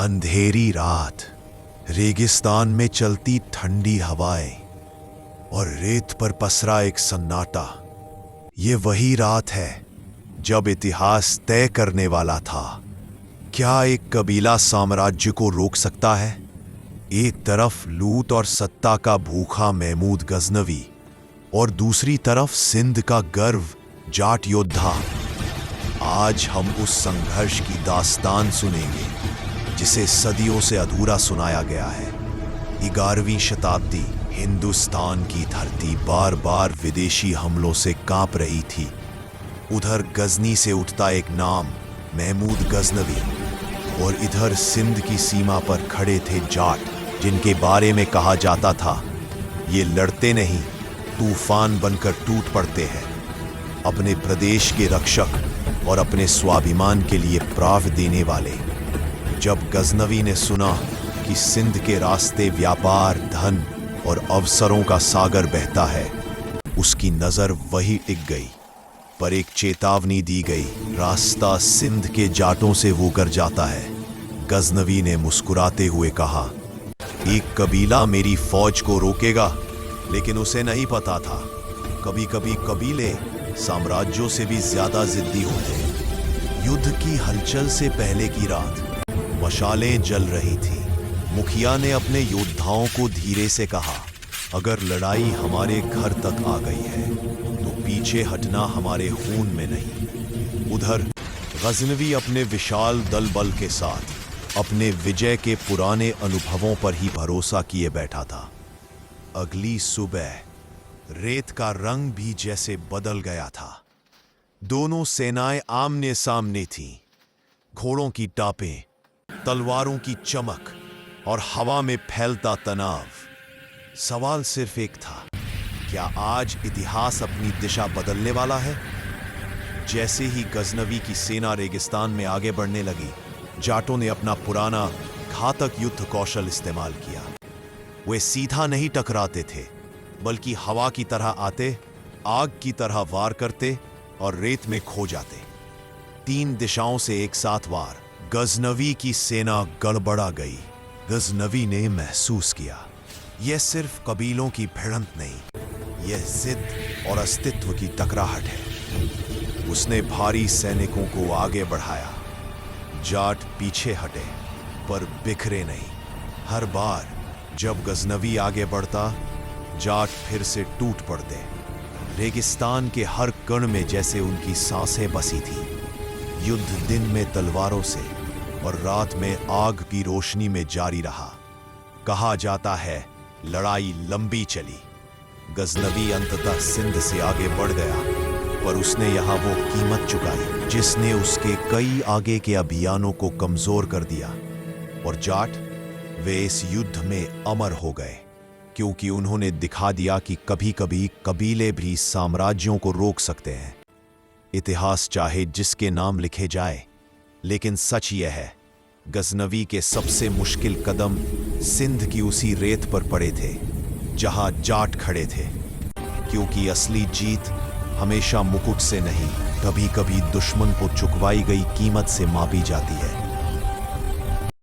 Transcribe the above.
अंधेरी रात, रेगिस्तान में चलती ठंडी हवाएं और रेत पर पसरा एक सन्नाटा। ये वही रात है जब इतिहास तय करने वाला था। क्या एक कबीला साम्राज्य को रोक सकता है? एक तरफ लूट और सत्ता का भूखा महमूद गजनवी और दूसरी तरफ सिंध का गर्व जाट योद्धा। आज हम उस संघर्ष की दास्तान सुनेंगे जिसे सदियों से अधूरा सुनाया गया है। 11वीं शताब्दी, हिंदुस्तान की धरती बार बार विदेशी हमलों से कांप रही थी। उधर गजनी से उठता एक नाम, महमूद गजनवी, और इधर सिंध की सीमा पर खड़े थे जाट, जिनके बारे में कहा जाता था ये लड़ते नहीं, तूफान बनकर टूट पड़ते हैं। अपने प्रदेश के रक्षक और अपने स्वाभिमान के लिए प्राण देने वाले। जब गजनवी ने सुना कि सिंध के रास्ते व्यापार, धन और अवसरों का सागर बहता है, उसकी नजर वही टिक गई। पर एक चेतावनी दी गई, रास्ता सिंध के जाटों से होकर जाता है। गजनवी ने मुस्कुराते हुए कहा, एक कबीला मेरी फौज को रोकेगा, लेकिन उसे नहीं पता था कभी कभी कबीले साम्राज्यों से भी ज्यादा जिद्दी होते हैं। युद्ध की हलचल से पहले की रात, मशालें जल रही थी। मुखिया ने अपने योद्धाओं को धीरे से कहा, अगर लड़ाई हमारे घर तक आ गई है तो पीछे हटना हमारे खून में नहीं। उधर गजनवी अपने विशाल दल बल के साथ अपने विजय के पुराने अनुभवों पर ही भरोसा किए बैठा था। अगली सुबह रेत का रंग भी जैसे बदल गया था। दोनों सेनाएं आमने सामने थीं। घोड़ों की टापें, तलवारों की चमक और हवा में फैलता तनाव। सवाल सिर्फ एक था, क्या आज इतिहास अपनी दिशा बदलने वाला है? जैसे ही गजनवी की सेना रेगिस्तान में आगे बढ़ने लगी, जाटों ने अपना पुराना घातक युद्ध कौशल इस्तेमाल किया। वे सीधा नहीं टकराते थे, बल्कि हवा की तरह आते, आग की तरह वार करते और रेत में खो जाते। 3 दिशाओं से एक साथ वार। गजनवी की सेना गड़बड़ा गई। गजनवी ने महसूस किया, यह सिर्फ कबीलों की भिड़ंत नहीं, यह जिद और अस्तित्व की टकराहट है। उसने भारी सैनिकों को आगे बढ़ाया। जाट पीछे हटे, पर बिखरे नहीं। हर बार जब गजनवी आगे बढ़ता, जाट फिर से टूट पड़ते। रेगिस्तान के हर कण में जैसे उनकी सांसें बसी थी। युद्ध दिन में तलवारों से और रात में आग की रोशनी में जारी रहा। कहा जाता है लड़ाई लंबी चली। गजनवी अंततः सिंध से आगे बढ़ गया, पर उसने यहाँ वो कीमत चुकाई जिसने उसके कई आगे के अभियानों को कमजोर कर दिया। और जाट, वे इस युद्ध में अमर हो गए, क्योंकि उन्होंने दिखा दिया कि कभी कभी कबीले भी साम्राज्यों को रोक सकते हैं। इतिहास चाहे जिसके नाम लिखे जाए, लेकिन सच यह है, गजनवी के सबसे मुश्किल कदम सिंध की उसी रेत पर पड़े थे जहां जाट खड़े थे। क्योंकि असली जीत हमेशा मुकुट से नहीं, कभी कभी दुश्मन को चुकवाई गई कीमत से मापी जाती है।